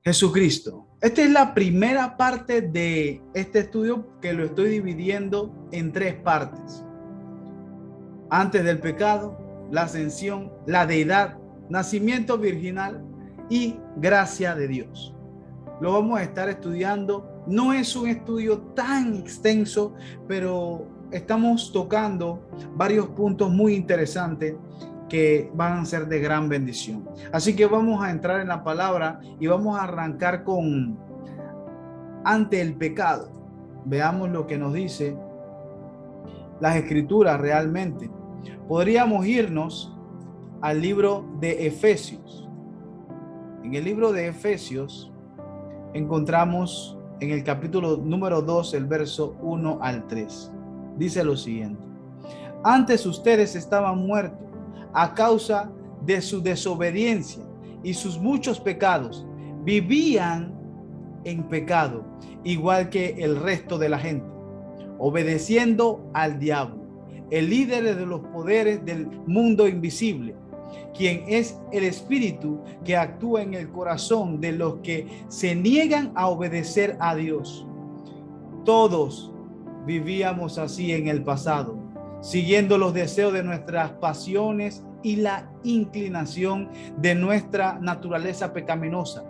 Jesucristo. Esta es la primera parte de este estudio que lo estoy dividiendo en tres partes. Antes del pecado, la ascensión, la deidad, nacimiento virginal y gracia de Dios. Lo vamos a estar estudiando. No es un estudio tan extenso, pero estamos tocando varios puntos muy interesantes que van a ser de gran bendición. Así que vamos a entrar en la palabra y vamos a arrancar con ante el pecado. Veamos lo que nos dice las escrituras realmente. Podríamos irnos al libro de Efesios. En el libro de Efesios encontramos en el capítulo número 2, el verso 1 al 3. Dice lo siguiente: antes ustedes estaban muertos a causa de su desobediencia y sus muchos pecados. Vivían en pecado, igual que el resto de la gente, obedeciendo al diablo, el líder de los poderes del mundo invisible, quien es el espíritu que actúa en el corazón de los que se niegan a obedecer a Dios. Todos vivíamos así en el pasado, siguiendo los deseos de nuestras pasiones y la inclinación de nuestra naturaleza pecaminosa.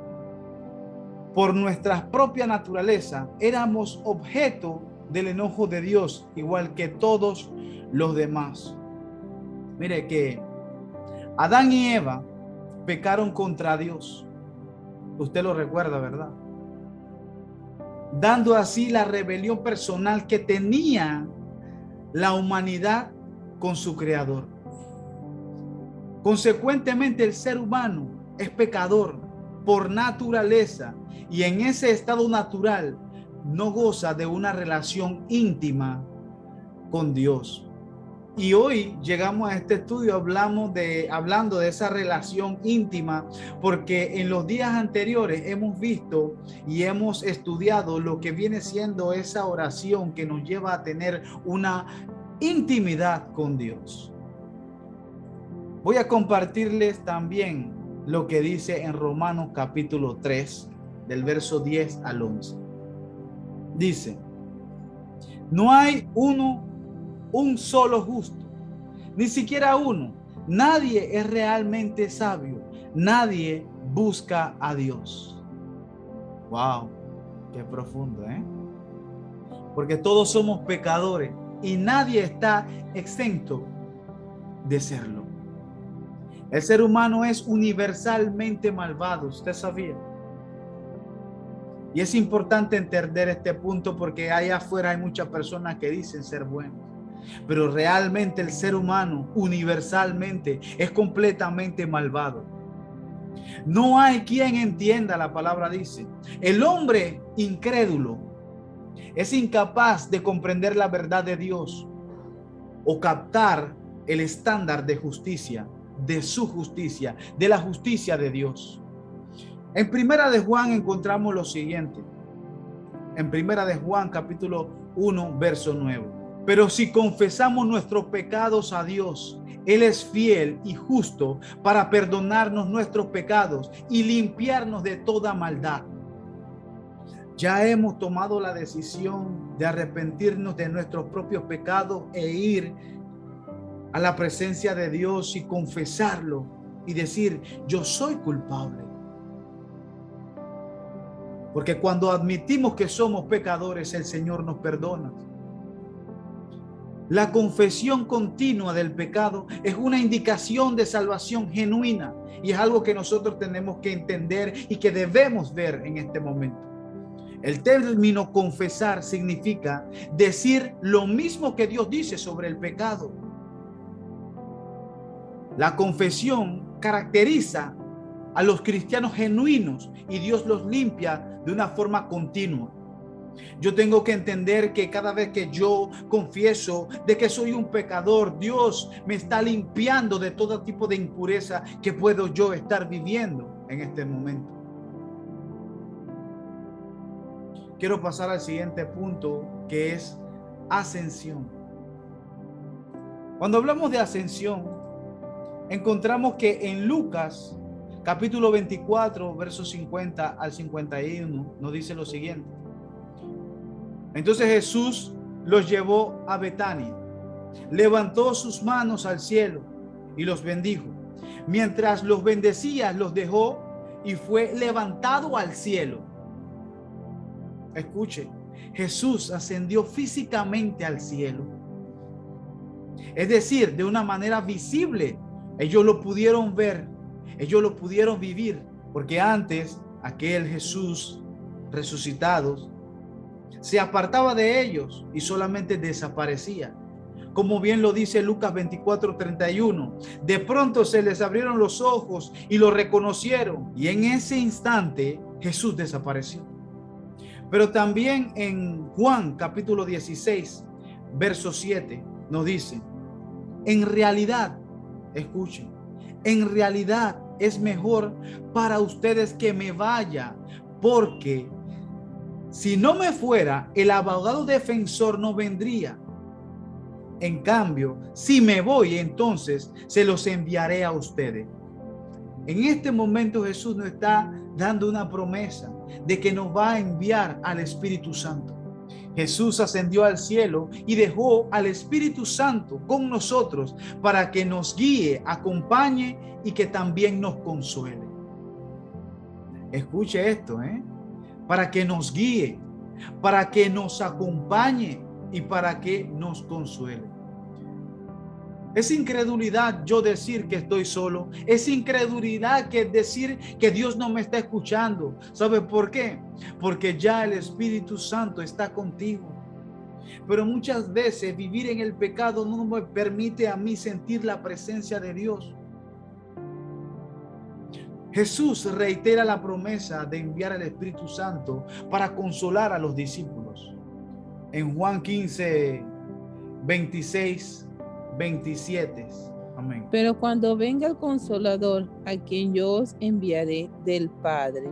Por nuestra propia naturaleza éramos objeto del enojo de Dios, igual que todos los demás. Mire que Adán y Eva pecaron contra Dios. Usted lo recuerda, ¿verdad? Dando así la rebelión personal que tenía la humanidad con su creador. Consecuentemente, el ser humano es pecador por naturaleza y en ese estado natural no goza de una relación íntima con Dios. Y hoy llegamos a este estudio hablando de esa relación íntima, porque en los días anteriores hemos visto y hemos estudiado lo que viene siendo esa oración que nos lleva a tener una intimidad con Dios. Voy a compartirles también lo que dice en Romanos capítulo 3, del verso 10 al 11. Dice: no hay un solo justo, ni siquiera uno. Nadie es realmente sabio. Nadie busca a Dios. Wow, qué profundo, ¿eh? Porque todos somos pecadores y nadie está exento de serlo. El ser humano es universalmente malvado, ¿usted sabía? Y es importante entender este punto porque allá afuera hay muchas personas que dicen ser buenos, pero realmente el ser humano universalmente es completamente malvado. No hay quien entienda, la palabra dice. El hombre incrédulo es incapaz de comprender la verdad de Dios o captar el estándar de justicia, de su justicia, de la justicia de Dios. En Primera de Juan encontramos lo siguiente. En Primera de Juan capítulo 1, verso 9. Pero si confesamos nuestros pecados a Dios, Él es fiel y justo para perdonarnos nuestros pecados y limpiarnos de toda maldad. Ya hemos tomado la decisión de arrepentirnos de nuestros propios pecados e ir a la presencia de Dios y confesarlo y decir: yo soy culpable. Porque cuando admitimos que somos pecadores, el Señor nos perdona. La confesión continua del pecado es una indicación de salvación genuina y es algo que nosotros tenemos que entender y que debemos ver en este momento. El término confesar significa decir lo mismo que Dios dice sobre el pecado. La confesión caracteriza a los cristianos genuinos y Dios los limpia de una forma continua. Yo tengo que entender que cada vez que yo confieso de que soy un pecador, Dios me está limpiando de todo tipo de impureza que puedo yo estar viviendo en este momento. Quiero pasar al siguiente punto, que es ascensión. Cuando hablamos de ascensión, encontramos que en Lucas capítulo 24, versos 50 al 51, nos dice lo siguiente. Entonces Jesús los llevó a Betania, levantó sus manos al cielo y los bendijo. Mientras los bendecía, los dejó y fue levantado al cielo. Escuche, Jesús ascendió físicamente al cielo. Es decir, de una manera visible. Ellos lo pudieron ver, ellos lo pudieron vivir, porque antes aquel Jesús resucitado se apartaba de ellos y solamente desaparecía. Como bien lo dice Lucas 24:31, de pronto se les abrieron los ojos y lo reconocieron, y en ese instante Jesús desapareció. Pero también en Juan capítulo 16, verso 7, nos dice, en realidad, escuchen, en realidad es mejor para ustedes que me vaya, porque si no me fuera, el abogado defensor no vendría. En cambio, si me voy, entonces se los enviaré a ustedes. En este momento Jesús nos está dando una promesa de que nos va a enviar al Espíritu Santo. Jesús ascendió al cielo y dejó al Espíritu Santo con nosotros para que nos guíe, acompañe y que también nos consuele. Escuche esto, para que nos guíe, para que nos acompañe y para que nos consuele. Es incredulidad yo decir que estoy solo. Es incredulidad que decir que Dios no me está escuchando. ¿Sabe por qué? Porque ya el Espíritu Santo está contigo. Pero muchas veces vivir en el pecado no me permite a mí sentir la presencia de Dios. Jesús reitera la promesa de enviar al Espíritu Santo para consolar a los discípulos. En Juan 15, 26, 27. Amén. Pero cuando venga el Consolador, a quien yo os enviaré del Padre,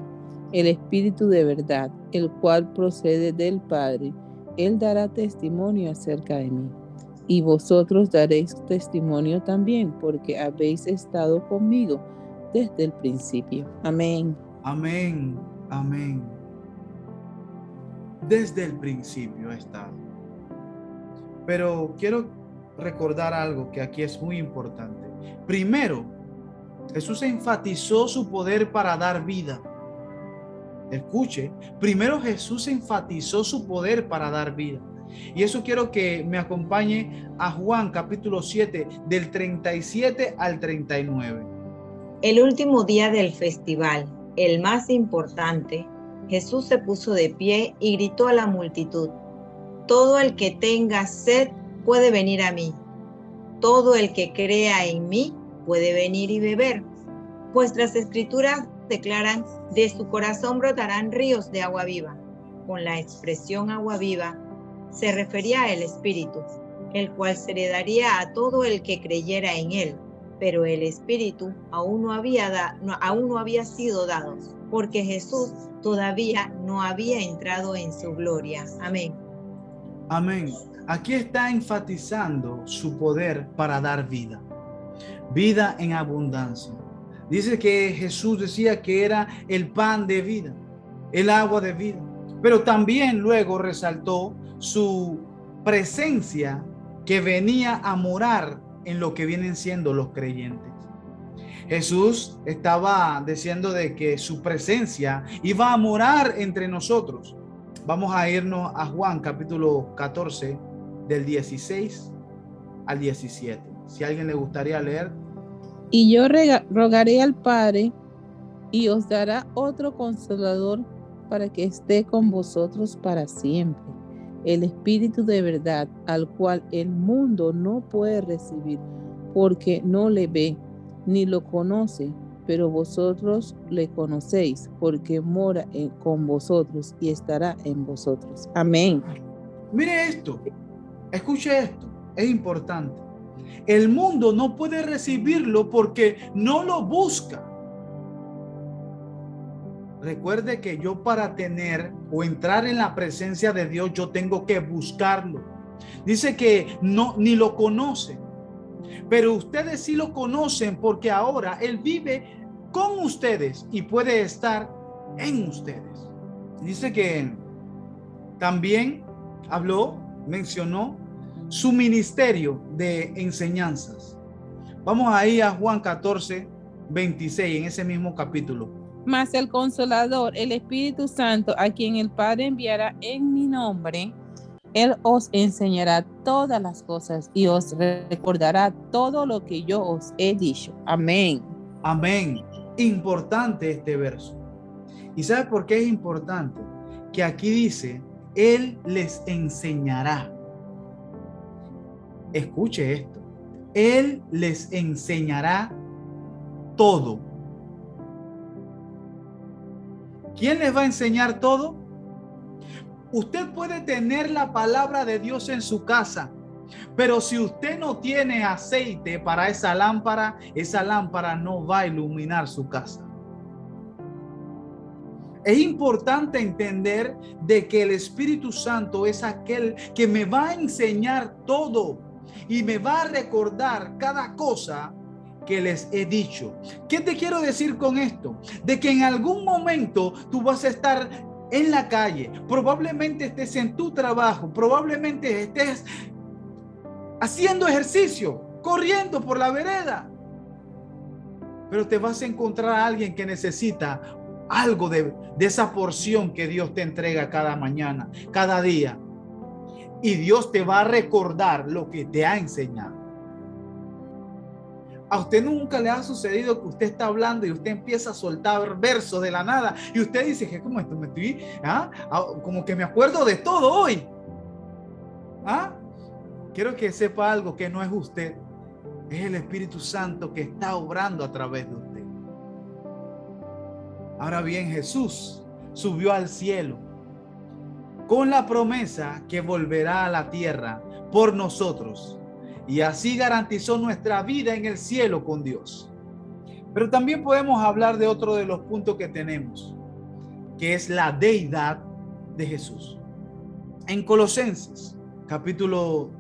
el Espíritu de verdad, el cual procede del Padre, Él dará testimonio acerca de mí. Y vosotros daréis testimonio también, porque habéis estado conmigo desde el principio. Amén. Amén. Amén. Desde el principio ha estado. Pero quiero recordar algo que aquí es muy importante. Primero, Jesús enfatizó su poder para dar vida. Escuche, primero Jesús enfatizó su poder para dar vida. Y eso quiero que me acompañe a Juan capítulo 7, del 37 al 39. El último día del festival, el más importante, Jesús se puso de pie y gritó a la multitud: todo el que tenga sed puede venir a mí. Todo el que crea en mí puede venir y beber. Vuestras escrituras declaran: de su corazón brotarán ríos de agua viva. Con la expresión agua viva se refería al Espíritu, el cual se le daría a todo el que creyera en él. Pero el Espíritu aún no había sido dado, porque Jesús todavía no había entrado en su gloria. Amén. Amén. Aquí está enfatizando su poder para dar vida. Vida en abundancia. Dice que Jesús decía que era el pan de vida, el agua de vida. Pero también luego resaltó su presencia que venía a morar en lo que vienen siendo los creyentes. Jesús estaba diciendo de que su presencia iba a morar entre nosotros. Vamos a irnos a Juan capítulo 14 del 16 al 17. Si a alguien le gustaría leer. Y yo rogaré al Padre y os dará otro Consolador para que esté con vosotros para siempre. El Espíritu de verdad, al cual el mundo no puede recibir, porque no le ve ni lo conoce, pero vosotros le conocéis, porque mora con vosotros y estará en vosotros. Amén. Mire esto, escuche esto, es importante. El mundo no puede recibirlo porque no lo busca. Recuerde que yo, para tener o entrar en la presencia de Dios, yo tengo que buscarlo. Dice que no, ni lo conocen, pero ustedes sí lo conocen, porque ahora Él vive con ustedes y puede estar en ustedes. Dice que también mencionó su ministerio de enseñanzas. Vamos ahí a Juan 14, 26, en ese mismo capítulo. Mas el Consolador, el Espíritu Santo, a quien el Padre enviará en mi nombre, Él os enseñará todas las cosas y os recordará todo lo que yo os he dicho. Amén. Amén. Importante este verso. ¿Y sabe por qué es importante? Que aquí dice, Él les enseñará. Escuche esto. Él les enseñará todo. ¿Quién les va a enseñar todo? Usted puede tener la palabra de Dios en su casa, pero si usted no tiene aceite para esa lámpara no va a iluminar su casa. Es importante entender de que el Espíritu Santo es aquel que me va a enseñar todo y me va a recordar cada cosa que les he dicho. ¿Qué te quiero decir con esto? De que en algún momento tú vas a estar en la calle, probablemente estés en tu trabajo, probablemente estés haciendo ejercicio, corriendo por la vereda, pero te vas a encontrar a alguien que necesita algo de esa porción que Dios te entrega cada mañana, cada día. Y Dios te va a recordar lo que te ha enseñado. ¿A usted nunca le ha sucedido que usted está hablando y usted empieza a soltar versos de la nada y usted dice que como esto como que me acuerdo de todo hoy? Quiero que sepa algo, que no es usted, es el Espíritu Santo que está obrando a través de usted. Ahora bien, Jesús subió al cielo con la promesa que volverá a la tierra por nosotros, y así garantizó nuestra vida en el cielo con Dios. Pero también podemos hablar de otro de los puntos que tenemos, que es la deidad de Jesús. En Colosenses, capítulo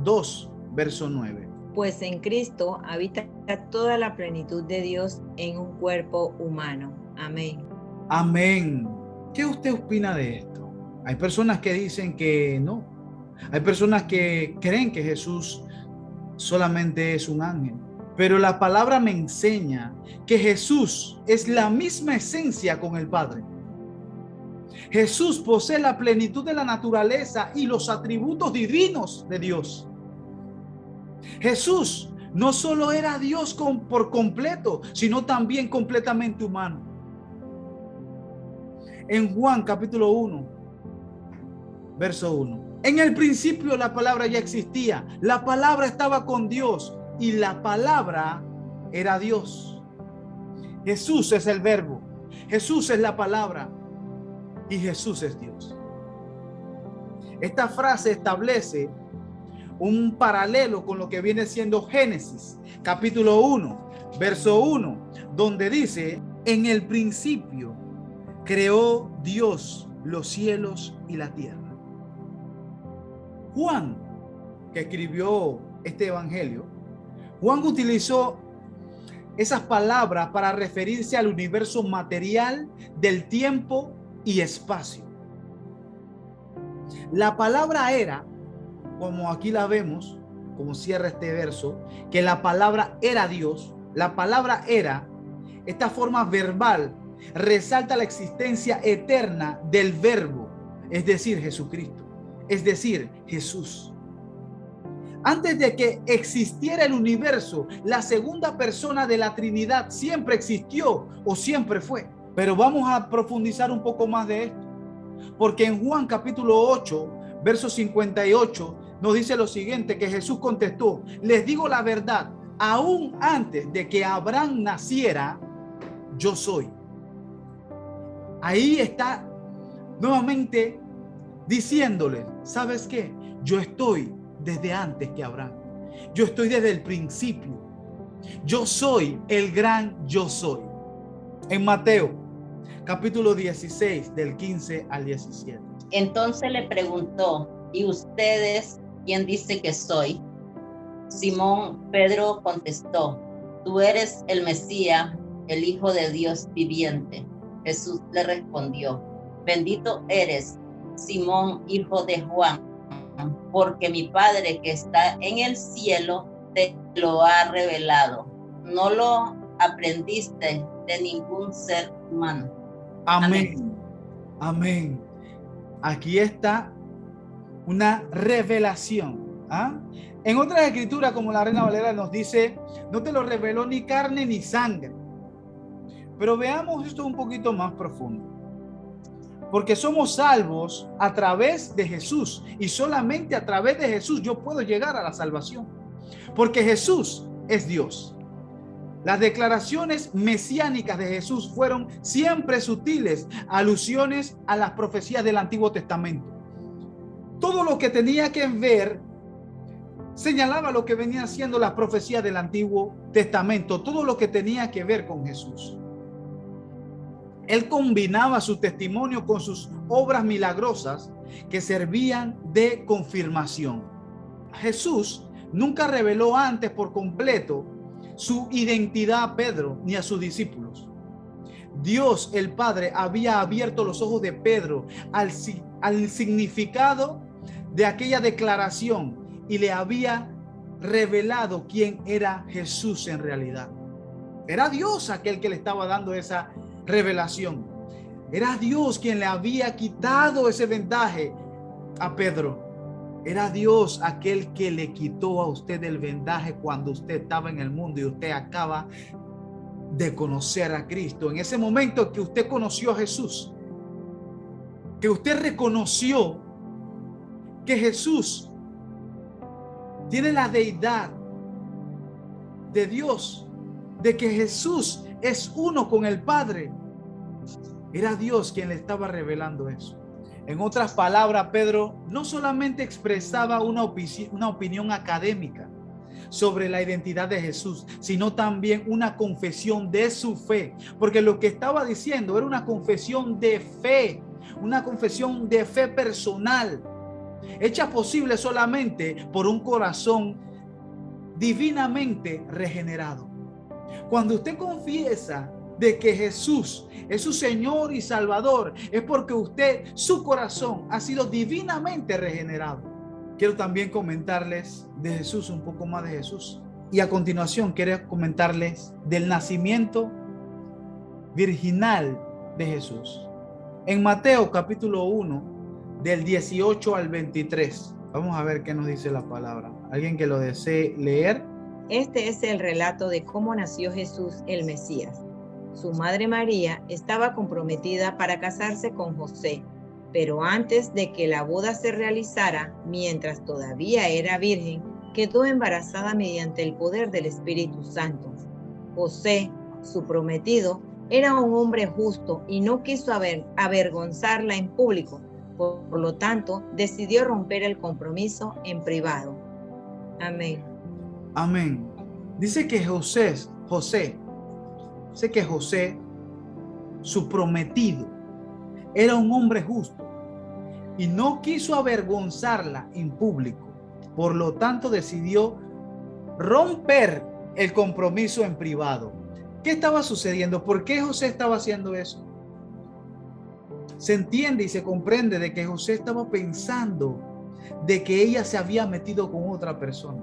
2, verso 9. Pues en Cristo habita toda la plenitud de Dios en un cuerpo humano. Amén. Amén. ¿Qué usted opina de esto? Hay personas que dicen que no. Hay personas que creen que Jesús solamente es un ángel. Pero la palabra me enseña que Jesús es la misma esencia con el Padre. Jesús posee la plenitud de la naturaleza y los atributos divinos de Dios. Jesús no solo era Dios por completo, sino también completamente humano. En Juan capítulo 1, verso 1. En el principio la palabra ya existía. La palabra estaba con Dios y la palabra era Dios. Jesús es el verbo. Jesús es la palabra y Jesús es Dios. Esta frase establece un paralelo con lo que viene siendo Génesis capítulo 1, verso 1, donde dice: en el principio creó Dios los cielos y la tierra. Juan, que escribió este evangelio, Juan utilizó esas palabras para referirse al universo material del tiempo y espacio. La palabra era, como aquí la vemos, como cierra este verso, que la palabra era Dios. La palabra era, esta forma verbal, resalta la existencia eterna del verbo, es decir, Jesucristo. Es decir, Jesús. Antes de que existiera el universo, la segunda persona de la Trinidad siempre existió o siempre fue. Pero vamos a profundizar un poco más de esto. Porque en Juan capítulo 8, verso 58, nos dice lo siguiente, que Jesús contestó: les digo la verdad, aún antes de que Abraham naciera, yo soy. Ahí está nuevamente diciéndoles: ¿sabes qué? Yo estoy desde antes que Abraham. Yo estoy desde el principio. Yo soy el gran yo soy. En Mateo, capítulo 16, del 15 al 17. Entonces le preguntó: ¿y ustedes quién dice que soy? Simón Pedro contestó: tú eres el Mesías, el Hijo de Dios viviente. Jesús le respondió: bendito eres, Simón, hijo de Juan, porque mi Padre que está en el cielo te lo ha revelado. No lo aprendiste de ningún ser humano. Amén. Amén. Aquí está una revelación. ¿Ah? En otras escrituras, como la Reina Valera nos dice, no te lo reveló ni carne ni sangre. Pero veamos esto un poquito más profundo. Porque somos salvos a través de Jesús, y solamente a través de Jesús yo puedo llegar a la salvación. Porque Jesús es Dios. Las declaraciones mesiánicas de Jesús fueron siempre sutiles, alusiones a las profecías del Antiguo Testamento. Todo lo que tenía que ver señalaba lo que venían siendo las profecías del Antiguo Testamento, todo lo que tenía que ver con Jesús. Él combinaba su testimonio con sus obras milagrosas que servían de confirmación. Jesús nunca reveló antes por completo su identidad a Pedro ni a sus discípulos. Dios, el Padre, había abierto los ojos de Pedro al significado de aquella declaración y le había revelado quién era Jesús en realidad. Era Dios aquel que le estaba dando esa revelación. Era Dios quien le había quitado ese vendaje a Pedro. Era Dios aquel que le quitó a usted el vendaje cuando usted estaba en el mundo y usted acaba de conocer a Cristo. En ese momento que usted conoció a Jesús, que usted reconoció que Jesús tiene la deidad de Dios, de que Jesús es uno con el Padre. Era Dios quien le estaba revelando eso. En otras palabras, Pedro no solamente expresaba una opinión académica sobre la identidad de Jesús, sino también una confesión de su fe, porque lo que estaba diciendo era una confesión de fe personal, hecha posible solamente por un corazón divinamente regenerado. Cuando usted confiesa de que Jesús es su Señor y Salvador, es porque su corazón ha sido divinamente regenerado. Quiero también comentarles de Jesús, un poco más de Jesús. Y a continuación quiero comentarles del nacimiento virginal de Jesús. En Mateo capítulo 1, del 18 al 23. Vamos a ver qué nos dice la palabra. ¿Alguien que lo desee leer? Este es el relato de cómo nació Jesús el Mesías. Su madre María estaba comprometida para casarse con José, pero antes de que la boda se realizara, mientras todavía era virgen, quedó embarazada mediante el poder del Espíritu Santo. José, su prometido, era un hombre justo y no quiso avergonzarla en público. Por lo tanto, decidió romper el compromiso en privado. Amén. Amén. Dice que José, su prometido, era un hombre justo y no quiso avergonzarla en público. Por lo tanto, decidió romper el compromiso en privado. ¿Qué estaba sucediendo? ¿Por qué José estaba haciendo eso? Se entiende y se comprende de que José estaba pensando de que ella se había metido con otra persona.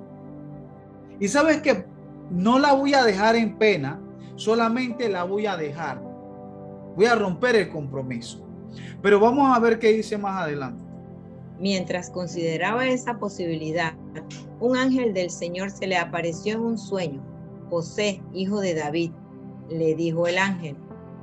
Y sabes que no la voy a dejar en pena, solamente la voy a dejar. Voy a romper el compromiso. Pero vamos a ver qué dice más adelante. Mientras consideraba esa posibilidad, un ángel del Señor se le apareció en un sueño. José, hijo de David, le dijo el ángel: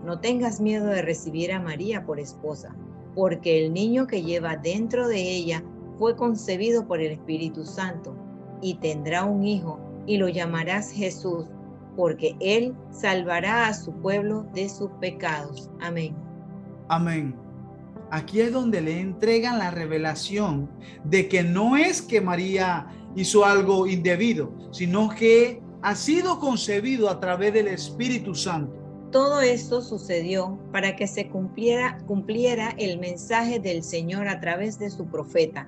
no tengas miedo de recibir a María por esposa, porque el niño que lleva dentro de ella fue concebido por el Espíritu Santo, y tendrá un hijo, y lo llamarás Jesús, porque él salvará a su pueblo de sus pecados. Amén. Amén. Aquí es donde le entregan la revelación de que no es que María hizo algo indebido, sino que ha sido concebido a través del Espíritu Santo. Todo esto sucedió para que se cumpliera el mensaje del Señor a través de su profeta.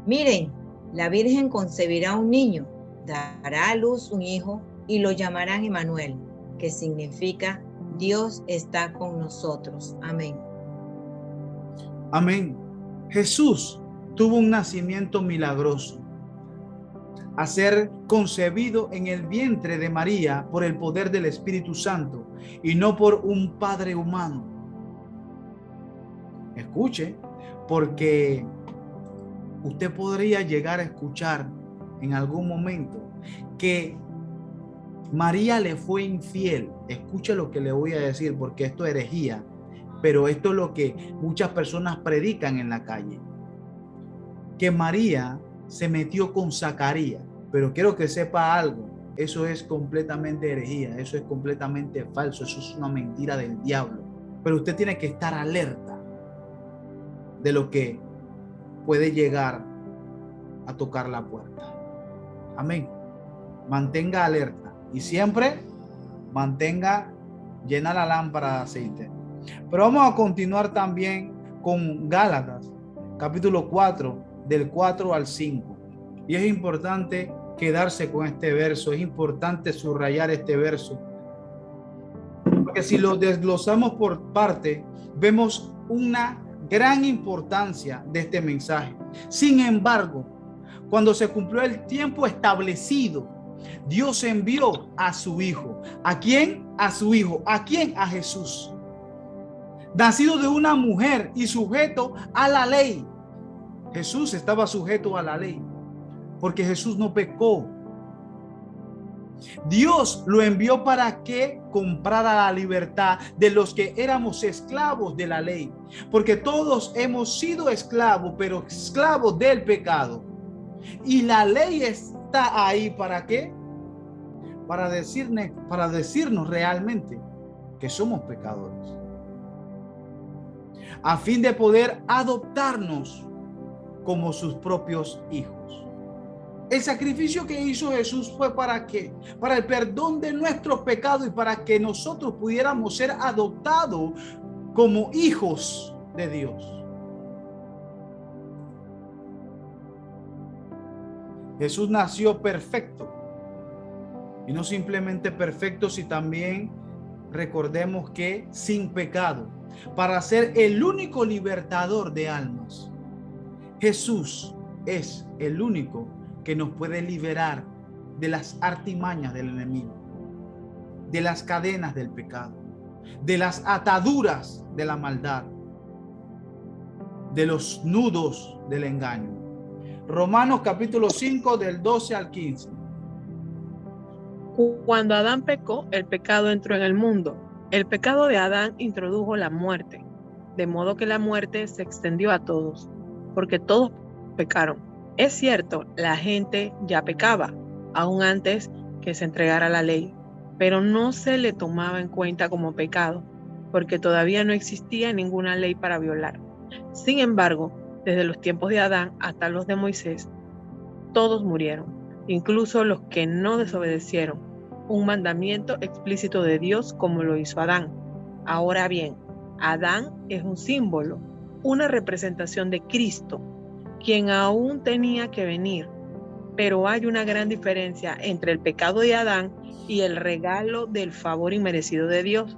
Miren, la Virgen concebirá un niño, dará a luz un hijo y lo llamarán Emmanuel, que significa Dios está con nosotros. Amén. Amén. Jesús tuvo un nacimiento milagroso, a ser concebido en el vientre de María por el poder del Espíritu Santo y no por un padre humano. Escuche, porque usted podría llegar a escuchar en algún momento que María le fue infiel. Escuche lo que le voy a decir, porque esto es herejía, pero esto es lo que muchas personas predican en la calle. Que María se metió con Zacarías, pero quiero que sepa algo, eso es completamente herejía, eso es completamente falso, eso es una mentira del diablo, pero usted tiene que estar alerta de lo que puede llegar a tocar la puerta. Amén. Mantenga alerta y siempre mantenga llena la lámpara de aceite. Pero vamos a continuar también con Gálatas, capítulo 4, del 4 al 5. Y es importante quedarse con este verso, es importante subrayar este verso, porque si lo desglosamos por parte, vemos una gran importancia de este mensaje. Sin embargo, cuando se cumplió el tiempo establecido, Dios envió a su Hijo. ¿A quién? A su Hijo. ¿A quién? A Jesús. Nacido de una mujer y sujeto a la ley. Jesús estaba sujeto a la ley, porque Jesús no pecó. Dios lo envió para que comprara la libertad de los que éramos esclavos de la ley, porque todos hemos sido esclavos, pero esclavos del pecado. Y la ley está ahí ¿para qué? Para decirnos realmente que somos pecadores, a fin de poder adoptarnos como sus propios hijos. El sacrificio que hizo Jesús fue ¿para qué? Para el perdón de nuestros pecados y para que nosotros pudiéramos ser adoptados como hijos de Dios. Jesús nació perfecto. Y no simplemente perfecto, sino también recordemos que sin pecado, para ser el único libertador de almas. Jesús es el único que nos puede liberar de las artimañas del enemigo, de las cadenas del pecado, de las ataduras de la maldad, de los nudos del engaño. Romanos capítulo 5 del 12 al 15. Cuando Adán pecó, el pecado entró en el mundo. El pecado de Adán introdujo la muerte, de modo que la muerte se extendió a todos, porque todos pecaron. Es cierto, la gente ya pecaba, aún antes que se entregara la ley, pero no se le tomaba en cuenta como pecado, porque todavía no existía ninguna ley para violar. Sin embargo, desde los tiempos de Adán hasta los de Moisés, todos murieron, incluso los que no desobedecieron un mandamiento explícito de Dios como lo hizo Adán. Ahora bien, Adán es un símbolo, una representación de Cristo, quien aún tenía que venir, pero hay una gran diferencia entre el pecado de Adán y el regalo del favor inmerecido de Dios,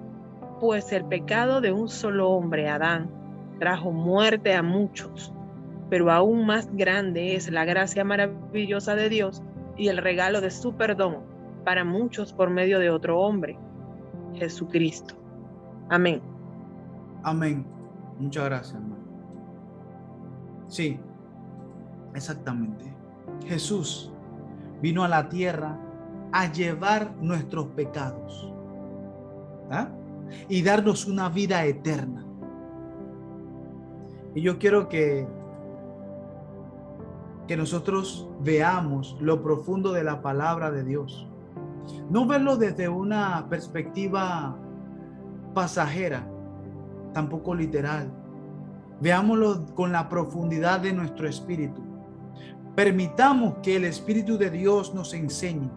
pues el pecado de un solo hombre, Adán, trajo muerte a muchos, pero aún más grande es la gracia maravillosa de Dios y el regalo de su perdón para muchos por medio de otro hombre, Jesucristo. Amén. Amén. Muchas gracias, hermano. Sí, exactamente. Jesús vino a la tierra a llevar nuestros pecados, ¿ah? Y darnos una vida eterna. Y yo quiero que nosotros veamos lo profundo de la palabra de Dios. No verlo desde una perspectiva pasajera, tampoco literal. Veámoslo con la profundidad de nuestro espíritu. Permitamos que el Espíritu de Dios nos enseñe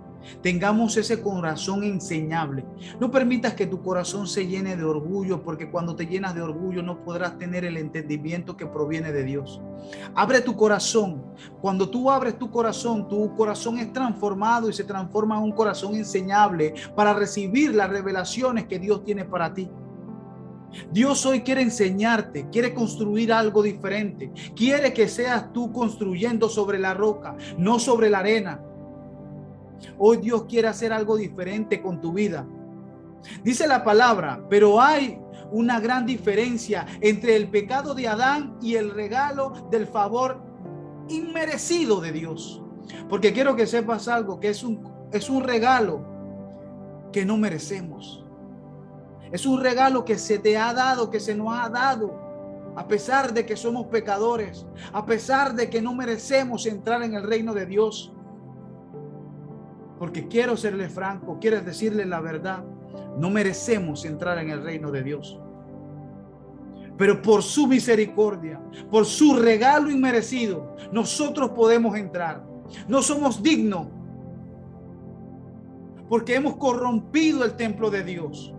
Tengamos ese corazón enseñable. No permitas que tu corazón se llene de orgullo, porque cuando te llenas de orgullo no podrás tener el entendimiento que proviene de Dios. Abre tu corazón. Cuando tú abres tu corazón es transformado y se transforma en un corazón enseñable para recibir las revelaciones que Dios tiene para ti. Dios hoy quiere enseñarte, quiere construir algo diferente. Quiere que seas tú construyendo sobre la roca, no sobre la arena. Hoy Dios quiere hacer algo diferente con tu vida. Dice la palabra, pero hay una gran diferencia entre el pecado de Adán y el regalo del favor inmerecido de Dios. Porque quiero que sepas algo, que es un regalo que no merecemos. Es un regalo que se te ha dado, que se nos ha dado, a pesar de que somos pecadores, a pesar de que no merecemos entrar en el reino de Dios. Porque quiero serle franco, quiero decirle la verdad, no merecemos entrar en el reino de Dios. Pero por su misericordia, por su regalo inmerecido, nosotros podemos entrar. No somos dignos, porque hemos corrompido el templo de Dios.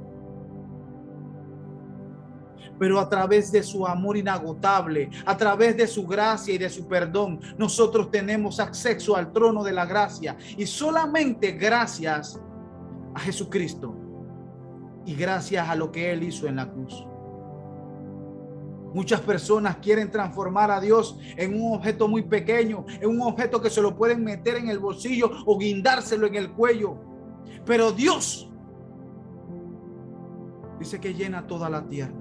Pero a través de su amor inagotable, a través de su gracia y de su perdón, nosotros tenemos acceso al trono de la gracia. Y solamente gracias a Jesucristo y gracias a lo que Él hizo en la cruz. Muchas personas quieren transformar a Dios en un objeto muy pequeño, en un objeto que se lo pueden meter en el bolsillo o guindárselo en el cuello. Pero Dios dice que llena toda la tierra.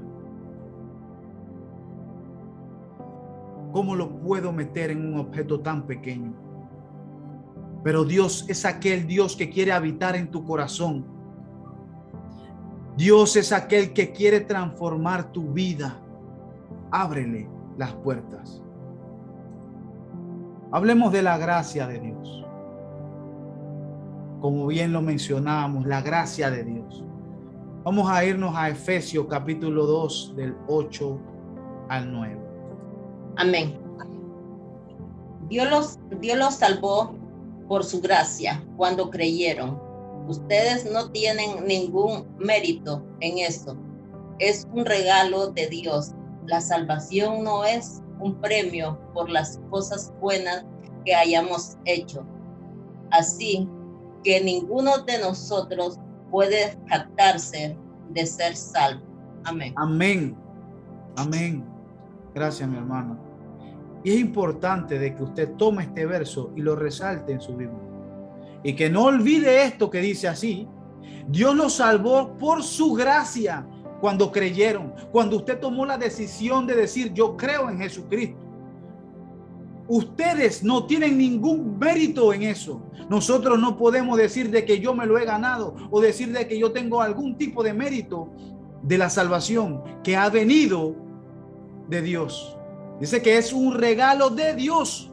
¿Cómo lo puedo meter en un objeto tan pequeño? Pero Dios es aquel Dios que quiere habitar en tu corazón. Dios es aquel que quiere transformar tu vida. Ábrele las puertas. Hablemos de la gracia de Dios. Como bien lo mencionábamos, la gracia de Dios. Vamos a irnos a Efesios capítulo 2 del 8 al 9. Amén. Dios los salvó por su gracia cuando creyeron. Ustedes no tienen ningún mérito en eso. Es un regalo de Dios. La salvación no es un premio por las cosas buenas que hayamos hecho. Así que ninguno de nosotros puede jactarse de ser salvo. Amén. Amén. Amén. Gracias, mi hermano. Y es importante de que usted tome este verso y lo resalte en su Biblia. Y que no olvide esto que dice así: Dios los salvó por su gracia cuando creyeron. Cuando usted tomó la decisión de decir, yo creo en Jesucristo. Ustedes no tienen ningún mérito en eso. Nosotros no podemos decir de que yo me lo he ganado o decir de que yo tengo algún tipo de mérito de la salvación que ha venido de Dios. Dice que es un regalo de Dios.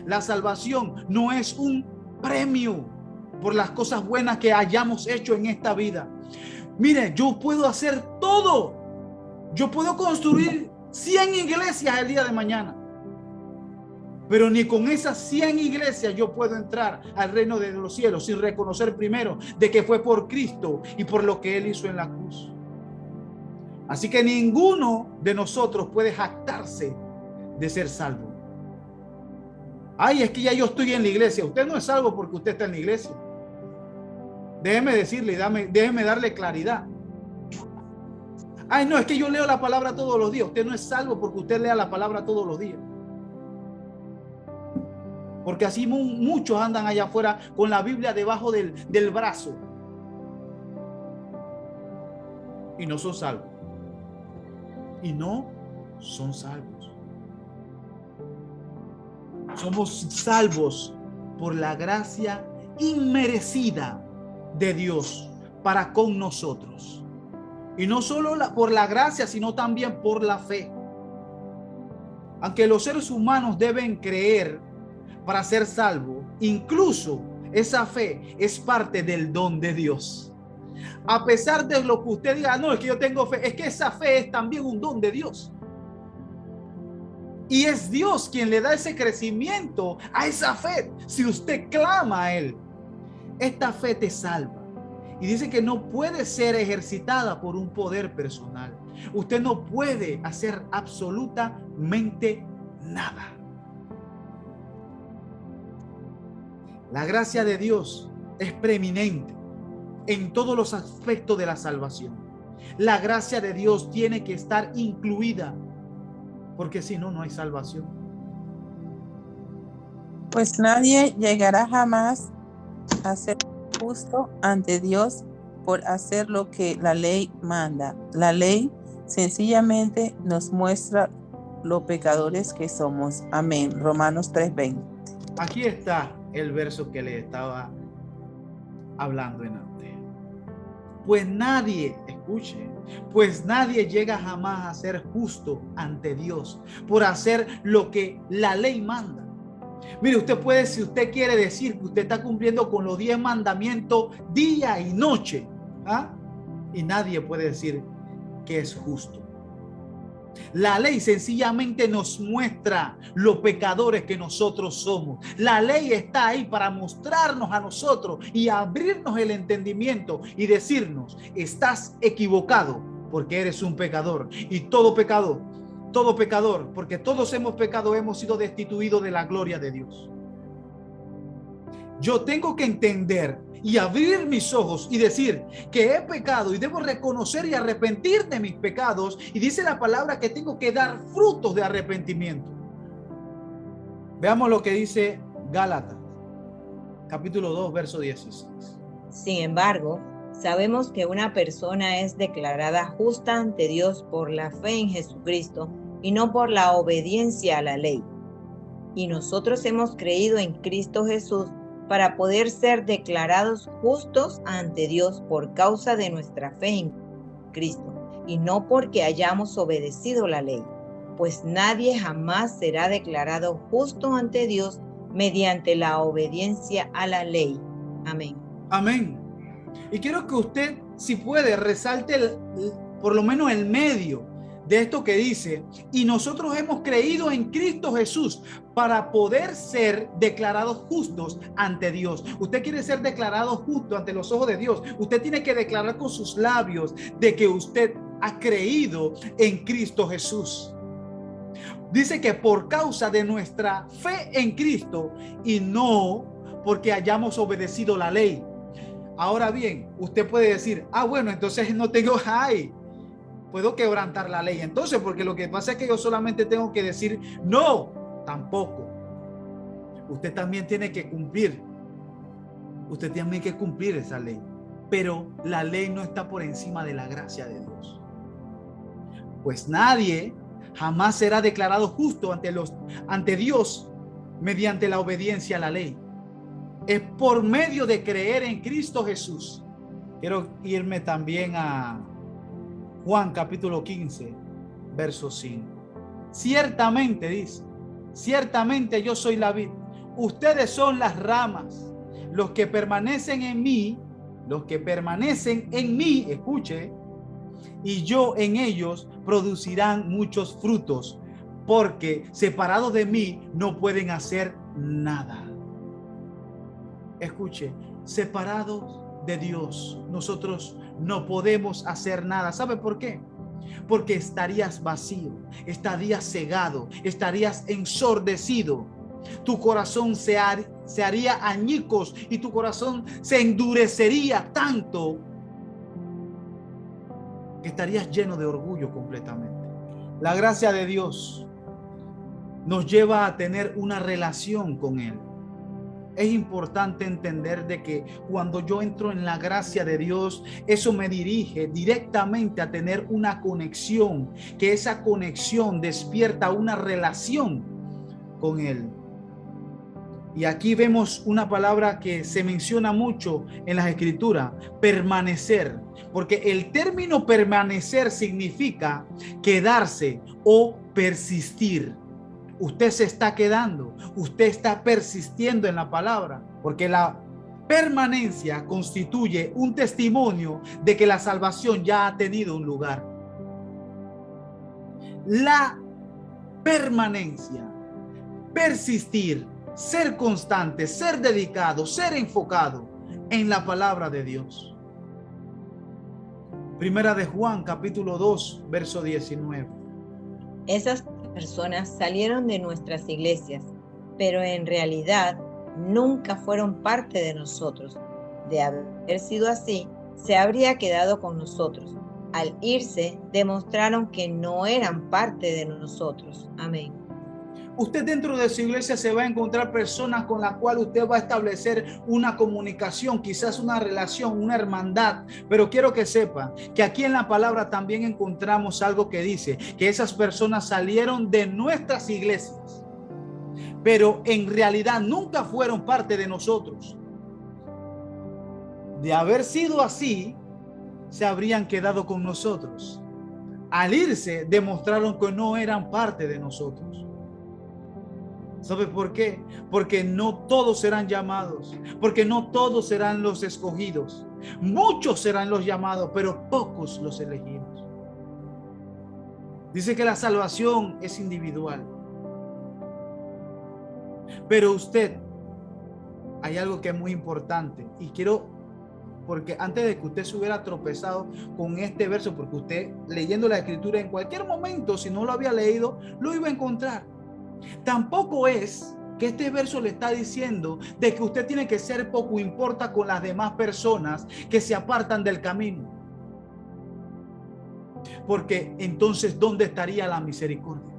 La salvación no es un premio por las cosas buenas que hayamos hecho en esta vida. Mire, yo puedo hacer todo. Yo puedo construir 100 iglesias el día de mañana. Pero ni con esas 100 iglesias yo puedo entrar al reino de los cielos sin reconocer primero de que fue por Cristo y por lo que Él hizo en la cruz. Así que ninguno de nosotros puede jactarse de ser salvo. Ay, es que ya yo estoy en la iglesia. Usted no es salvo porque usted está en la iglesia. Déjeme decirle, déjeme darle claridad. Ay, no, es que yo leo la palabra todos los días. Usted no es salvo porque usted lea la palabra todos los días. Porque así muchos andan allá afuera con la Biblia debajo del brazo y no son salvos. Y no son salvos. Somos salvos por la gracia inmerecida de Dios para con nosotros. Y no solo por la gracia, sino también por la fe. Aunque los seres humanos deben creer para ser salvos, incluso esa fe es parte del don de Dios. A pesar de lo que usted diga, no, es que yo tengo fe, es que esa fe es también un don de Dios. Y es Dios quien le da ese crecimiento a esa fe si usted clama a Él. Esta fe te salva. Y dice que no puede ser ejercitada por un poder personal. Usted no puede hacer absolutamente nada. La gracia de Dios es preeminente en todos los aspectos de la salvación. La gracia de Dios tiene que estar incluida, porque si no, no hay salvación. Pues nadie llegará jamás a ser justo ante Dios por hacer lo que la ley manda. La ley sencillamente nos muestra lo pecadores que somos. Amén. Romanos 3:20. Aquí está el verso que le estaba hablando en antes. Pues nadie, escuche, pues nadie llega jamás a ser justo ante Dios por hacer lo que la ley manda. Mire, usted puede, si usted quiere decir que usted está cumpliendo con los 10 mandamientos día y noche, ¿ah? Y nadie puede decir que es justo. La ley sencillamente nos muestra los pecadores que nosotros somos. La ley está ahí para mostrarnos a nosotros y abrirnos el entendimiento y decirnos: estás equivocado porque eres un pecador. Y todo pecador, porque todos hemos pecado, hemos sido destituidos de la gloria de Dios. Yo tengo que entender y abrir mis ojos y decir que he pecado y debo reconocer y arrepentir de mis pecados. Y dice la palabra que tengo que dar frutos de arrepentimiento. Veamos lo que dice Gálatas, capítulo 2, verso 16. Sin embargo, sabemos que una persona es declarada justa ante Dios por la fe en Jesucristo y no por la obediencia a la ley. Y nosotros hemos creído en Cristo Jesús para poder ser declarados justos ante Dios por causa de nuestra fe en Cristo, y no porque hayamos obedecido la ley, pues nadie jamás será declarado justo ante Dios mediante la obediencia a la ley. Amén. Amén. Y quiero que usted, si puede, resalte por lo menos el medio de esto que dice: y nosotros hemos creído en Cristo Jesús para poder ser declarados justos ante Dios. Usted quiere ser declarado justo ante los ojos de Dios. Usted tiene que declarar con sus labios de que usted ha creído en Cristo Jesús. Dice que por causa de nuestra fe en Cristo y no porque hayamos obedecido la ley. Ahora bien, usted puede decir: bueno, entonces no tengo, puedo quebrantar la ley entonces, porque lo que pasa es que yo solamente tengo que decir no. Tampoco. Usted también tiene que cumplir. Usted tiene que cumplir esa ley. Pero la ley no está por encima de la gracia de Dios. Pues nadie jamás será declarado justo ante Dios mediante la obediencia a la ley. Es por medio de creer en Cristo Jesús. Quiero irme también a Juan capítulo 15, verso 5. Ciertamente dice: ciertamente yo soy la vid, ustedes son las ramas. Los que permanecen en mí, escuche, y yo en ellos, producirán muchos frutos, porque separados de mí no pueden hacer nada. Escuche, separados de Dios, nosotros no podemos hacer nada. ¿Sabe por qué? Porque estarías vacío, estarías cegado, estarías ensordecido. Tu corazón se haría añicos y tu corazón se endurecería tanto que estarías lleno de orgullo completamente. La gracia de Dios nos lleva a tener una relación con Él. Es importante entender de que cuando yo entro en la gracia de Dios, eso me dirige directamente a tener una conexión, que esa conexión despierta una relación con Él. Y aquí vemos una palabra que se menciona mucho en las Escrituras: permanecer, porque el término permanecer significa quedarse o persistir. Usted se está quedando, usted está persistiendo en la palabra, porque la permanencia constituye un testimonio de que la salvación ya ha tenido un lugar. La permanencia, persistir, ser constante, ser dedicado, ser enfocado, en la palabra de Dios. Primera de Juan, capítulo 2, verso 19. Esas personas salieron de nuestras iglesias, pero en realidad nunca fueron parte de nosotros. De haber sido así, se habría quedado con nosotros. Al irse, demostraron que no eran parte de nosotros. Amén. Usted dentro de su iglesia se va a encontrar personas con las cuales usted va a establecer una comunicación, quizás una relación, una hermandad. Pero quiero que sepa que aquí en la palabra también encontramos algo que dice que esas personas salieron de nuestras iglesias, pero en realidad nunca fueron parte de nosotros. De haber sido así, se habrían quedado con nosotros. Al irse, demostraron que no eran parte de nosotros. ¿Sabe por qué? Porque no todos serán llamados, porque no todos serán los escogidos. Muchos serán los llamados, pero pocos los elegidos. Dice que la salvación es individual. Pero usted, hay algo que es muy importante y quiero, porque antes de que usted se hubiera tropezado con este verso, porque usted leyendo la escritura en cualquier momento, si no lo había leído, lo iba a encontrar. Tampoco es que este verso le está diciendo de que usted tiene que ser poco importa con las demás personas que se apartan del camino. Porque entonces, ¿dónde estaría la misericordia?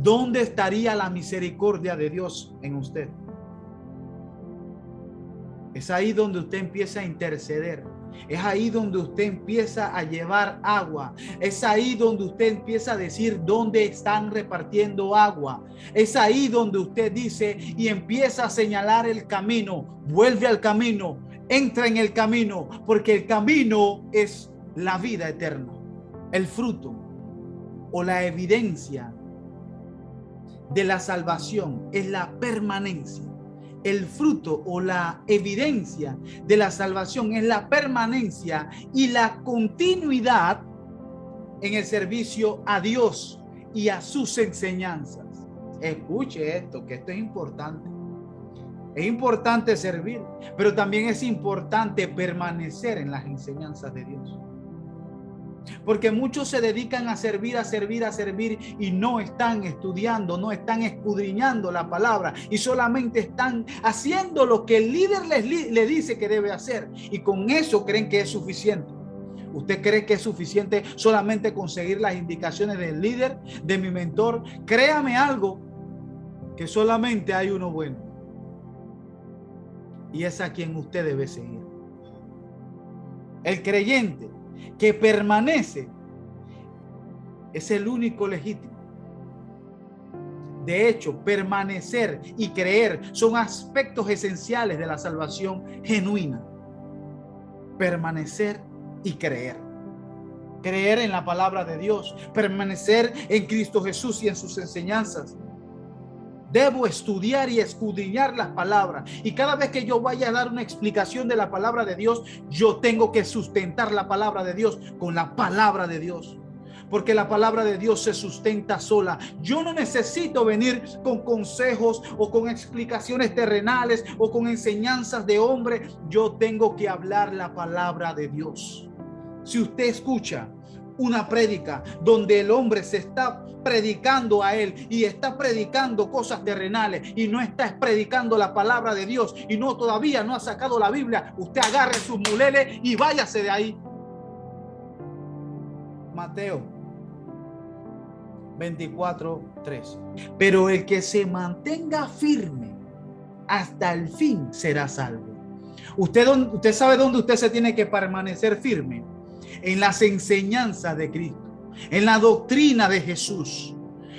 ¿Dónde estaría la misericordia de Dios en usted? Es ahí donde usted empieza a interceder. Es ahí donde usted empieza a llevar agua. Es ahí donde usted empieza a decir dónde están repartiendo agua. Es ahí donde usted dice y empieza a señalar el camino. Vuelve al camino, entra en el camino, porque el camino es la vida eterna. El fruto o la evidencia de la salvación es la permanencia. El fruto o la evidencia de la salvación es la permanencia y la continuidad en el servicio a Dios y a sus enseñanzas. Escuche esto, que esto es importante. Es importante servir, pero también es importante permanecer en las enseñanzas de Dios. Porque muchos se dedican a servir y no están estudiando, no están escudriñando la palabra y solamente están haciendo lo que el líder le dice que debe hacer y con eso creen que es suficiente. ¿Usted cree que es suficiente solamente conseguir las indicaciones del líder, de mi mentor? Créame algo, que solamente hay uno bueno y es a quien usted debe seguir. El creyente que permanece es el único legítimo. De hecho, permanecer y creer son aspectos esenciales de la salvación genuina. Permanecer y creer. Creer en la palabra de Dios, permanecer en Cristo Jesús y en sus enseñanzas. Debo estudiar y escudriñar las palabras. Y cada vez que yo vaya a dar una explicación de la palabra de Dios, yo tengo que sustentar la palabra de Dios con la palabra de Dios. Porque la palabra de Dios se sustenta sola. Yo no necesito venir con consejos o con explicaciones terrenales o con enseñanzas de hombre. Yo tengo que hablar la palabra de Dios. Si usted escucha una prédica donde el hombre se está predicando a él y está predicando cosas terrenales y no está predicando la palabra de Dios y no todavía no ha sacado la Biblia, usted agarre sus muleles y váyase de ahí. Mateo 24:3. Pero el que se mantenga firme hasta el fin será salvo. Usted sabe dónde usted se tiene que permanecer firme. En las enseñanzas de Cristo, en la doctrina de Jesús,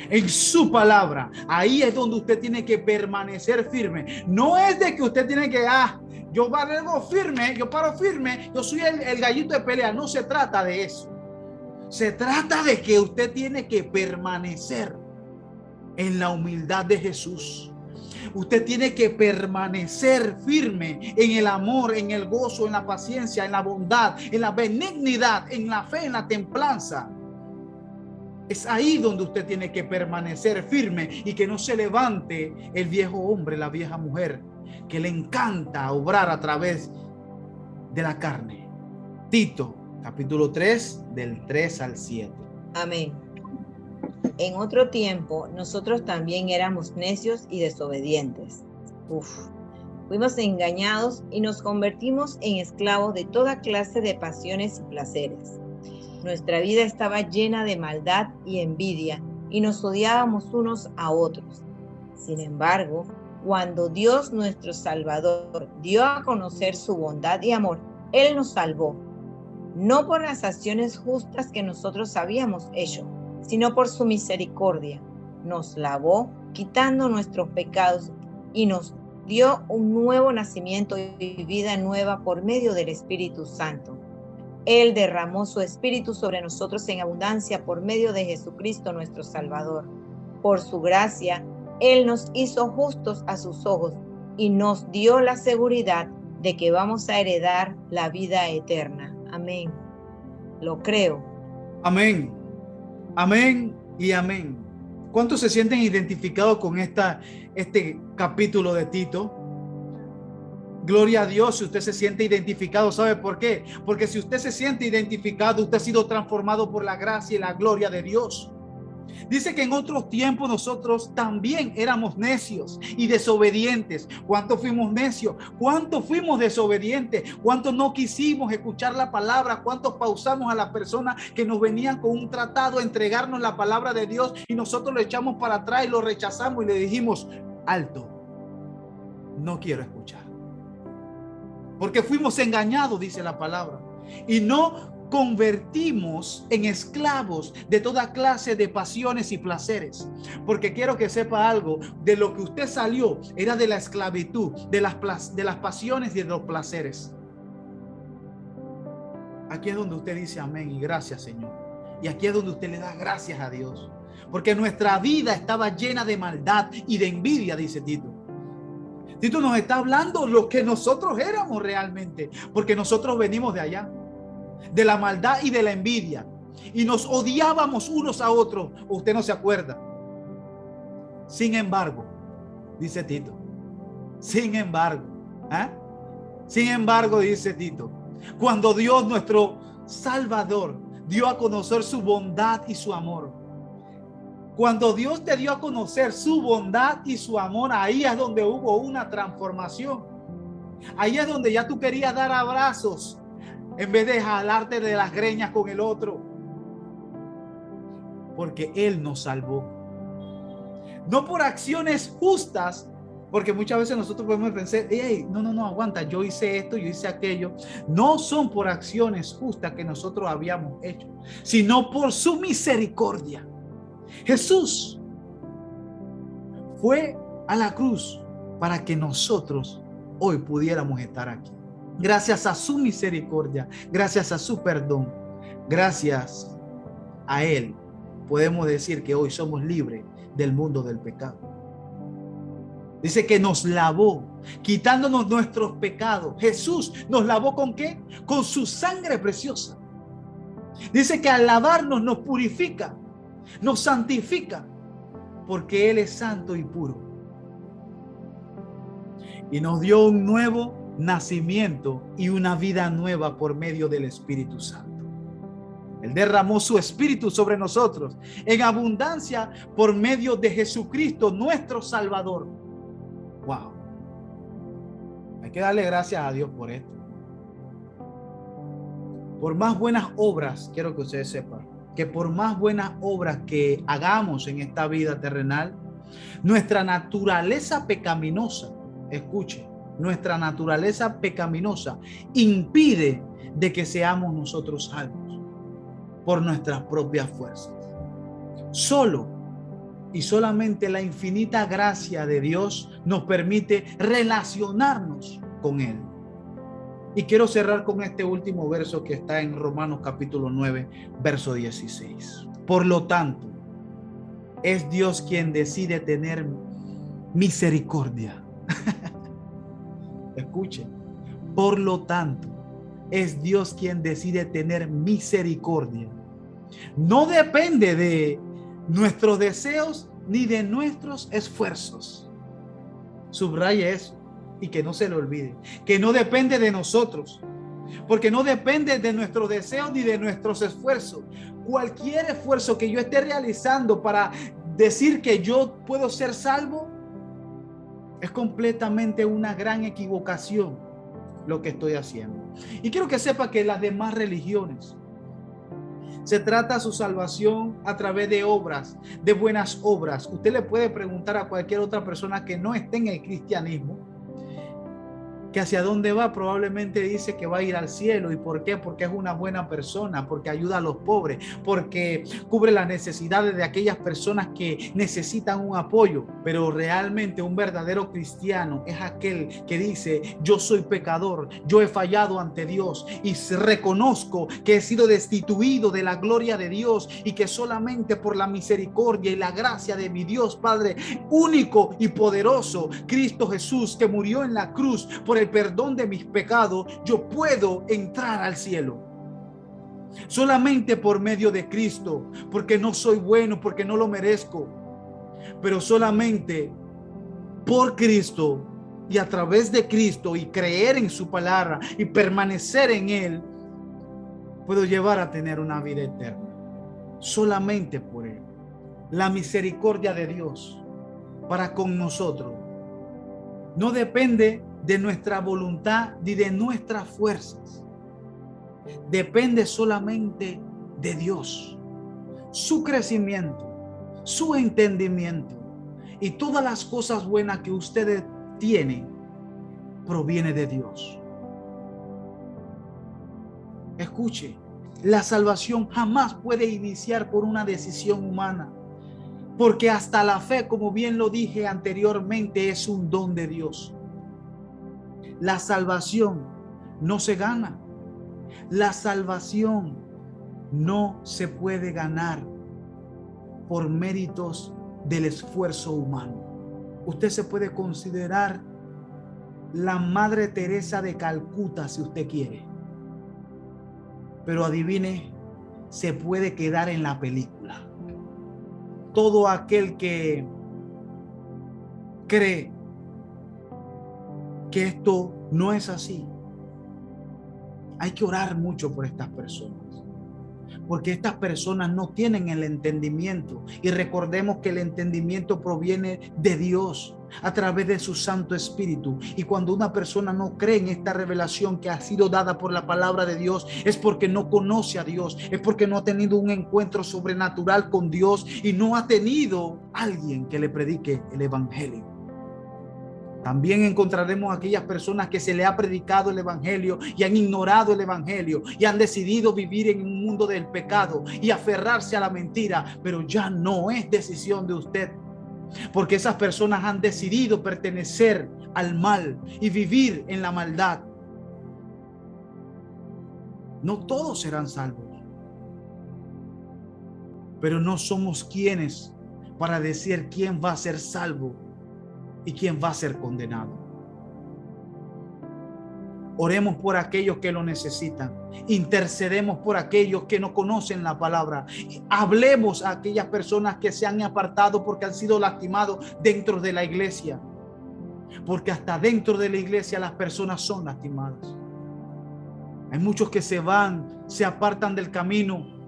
en su palabra. Ahí es donde usted tiene que permanecer firme. No es de que usted tiene que, yo paro firme, yo soy el gallito de pelea. No se trata de eso. Se trata de que usted tiene que permanecer en la humildad de Jesús. Usted tiene que permanecer firme en el amor, en el gozo, en la paciencia, en la bondad, en la benignidad, en la fe, en la templanza. Es ahí donde usted tiene que permanecer firme y que no se levante el viejo hombre, la vieja mujer que le encanta obrar a través de la carne. Tito, capítulo 3, del 3 al 7. Amén. En otro tiempo, nosotros también éramos necios y desobedientes. Fuimos engañados y nos convertimos en esclavos de toda clase de pasiones y placeres. Nuestra vida estaba llena de maldad y envidia y nos odiábamos unos a otros. Sin embargo, cuando Dios nuestro Salvador dio a conocer su bondad y amor, Él nos salvó, no por las acciones justas que nosotros habíamos hecho, sino por su misericordia. Nos lavó, quitando nuestros pecados, y nos dio un nuevo nacimiento y vida nueva por medio del Espíritu Santo. Él derramó su Espíritu sobre nosotros en abundancia por medio de Jesucristo nuestro Salvador. Por su gracia, Él nos hizo justos a sus ojos y nos dio la seguridad de que vamos a heredar la vida eterna. Amén. Lo creo. Amén. Amén y amén. ¿Cuántos se sienten identificados con este capítulo de Tito? Gloria a Dios si usted se siente identificado. ¿Sabe por qué? Porque si usted se siente identificado, usted ha sido transformado por la gracia y la gloria de Dios. Dice que en otros tiempos nosotros también éramos necios y desobedientes. ¿Cuántos fuimos necios? ¿Cuántos fuimos desobedientes? ¿Cuántos no quisimos escuchar la palabra? ¿Cuántos pausamos a las personas que nos venían con un tratado a entregarnos la palabra de Dios y nosotros lo echamos para atrás y lo rechazamos y le dijimos, alto, no quiero escuchar? Porque fuimos engañados, dice la palabra, y no convertimos en esclavos de toda clase de pasiones y placeres. Porque quiero que sepa algo, de lo que usted salió era de la esclavitud, de las pasiones y de los placeres. Aquí es donde usted dice amén y gracias, Señor. Y aquí es donde usted le da gracias a Dios. Porque nuestra vida estaba llena de maldad y de envidia, dice Tito. Tito nos está hablando lo que nosotros éramos realmente, porque nosotros venimos de allá, de la maldad y de la envidia, y nos odiábamos unos a otros. Usted no se acuerda. Sin embargo, dice Tito, sin embargo, dice Tito, cuando Dios nuestro Salvador dio a conocer su bondad y su amor, cuando Dios te dio a conocer su bondad y su amor, ahí es donde hubo una transformación. Ahí es donde ya tú querías dar abrazos en vez de jalarte de las greñas con el otro. Porque Él nos salvó. No por acciones justas, porque muchas veces nosotros podemos pensar, hey, no, aguanta, yo hice esto, yo hice aquello. No son por acciones justas que nosotros habíamos hecho, sino por su misericordia. Jesús fue a la cruz para que nosotros hoy pudiéramos estar aquí. Gracias a su misericordia, gracias a su perdón, gracias a Él, podemos decir que hoy somos libres del mundo del pecado. Dice que nos lavó, quitándonos nuestros pecados. Jesús nos lavó ¿con qué? Con su sangre preciosa. Dice que al lavarnos nos purifica, nos santifica, porque Él es santo y puro. Y nos dio un nuevo nacimiento y una vida nueva por medio del Espíritu Santo. Él derramó su Espíritu sobre nosotros en abundancia por medio de Jesucristo, nuestro Salvador. Wow. Hay que darle gracias a Dios por esto. Por más buenas obras, quiero que ustedes sepan, que por más buenas obras que hagamos en esta vida terrenal, nuestra naturaleza pecaminosa, escuche, nuestra naturaleza pecaminosa impide de que seamos nosotros salvos por nuestras propias fuerzas. Solo y solamente la infinita gracia de Dios nos permite relacionarnos con Él. Y quiero cerrar con este último verso que está en Romanos capítulo 9, verso 16. Por lo tanto, es Dios quien decide tener misericordia. Escuchen. Por lo tanto, es Dios quien decide tener misericordia. No depende de nuestros deseos ni de nuestros esfuerzos. Subraye eso. y que no se le olvide, que no depende de nosotros, porque no depende de nuestros deseos ni de nuestros esfuerzos. Cualquier esfuerzo que yo esté realizando para decir que yo puedo ser salvo es completamente una gran equivocación lo que estoy haciendo. Y quiero que sepa que las demás religiones se trata su salvación a través de obras, de buenas obras. Usted le puede preguntar a cualquier otra persona que no esté en el cristianismo que hacia dónde va. Probablemente dice que va a ir al cielo. ¿Y por qué? Porque es una buena persona, porque ayuda a los pobres, porque cubre las necesidades de aquellas personas que necesitan un apoyo. Pero realmente un verdadero cristiano es aquel que dice: yo soy pecador, yo he fallado ante Dios y reconozco que he sido destituido de la gloria de Dios, y que solamente por la misericordia y la gracia de mi Dios Padre único y poderoso, Cristo Jesús, que murió en la cruz por el perdón de mis pecados, yo puedo entrar al cielo. Solamente por medio de Cristo, porque no soy bueno, porque no lo merezco, pero solamente por Cristo y a través de Cristo y creer en su palabra y permanecer en Él, puedo llevar a tener una vida eterna. Solamente por Él. La misericordia de Dios para con nosotros no depende de nuestra voluntad ni de nuestras fuerzas. Depende solamente de Dios, su crecimiento, su entendimiento, y todas las cosas buenas que ustedes tienen proviene de Dios. Escuche, la salvación jamás puede iniciar por una decisión humana, porque hasta la fe, como bien lo dije anteriormente, es un don de Dios. La salvación no se gana. La salvación no se puede ganar por méritos del esfuerzo humano. Usted se puede considerar la Madre Teresa de Calcuta si usted quiere, pero adivine, se puede quedar en la película. Todo aquel que cree que esto no es así, hay que orar mucho por estas personas, porque estas personas no tienen el entendimiento. Y recordemos que el entendimiento proviene de Dios a través de su Santo Espíritu. Y cuando una persona no cree en esta revelación que ha sido dada por la palabra de Dios, es porque no conoce a Dios, es porque no ha tenido un encuentro sobrenatural con Dios y no ha tenido alguien que le predique el evangelio. También encontraremos aquellas personas que se le ha predicado el evangelio y han ignorado el evangelio y han decidido vivir en un mundo del pecado y aferrarse a la mentira, pero ya no es decisión de usted, porque esas personas han decidido pertenecer al mal y vivir en la maldad. No todos serán salvos, pero no somos quienes para decir quién va a ser salvo y quién va a ser condenado. Oremos por aquellos que lo necesitan. Intercedemos por aquellos que no conocen la palabra. Hablemos a aquellas personas que se han apartado porque han sido lastimados dentro de la iglesia. Porque hasta dentro de la iglesia las personas son lastimadas. Hay muchos que se van, se apartan del camino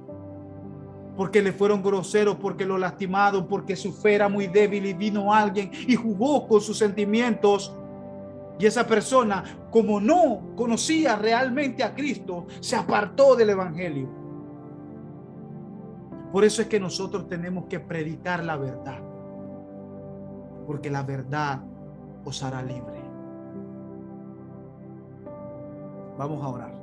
porque le fueron groseros, porque lo lastimaron, porque su fe era muy débil y vino alguien y jugó con sus sentimientos. Y esa persona, como no conocía realmente a Cristo, se apartó del evangelio. Por eso es que nosotros tenemos que predicar la verdad, porque la verdad os hará libre. Vamos a orar.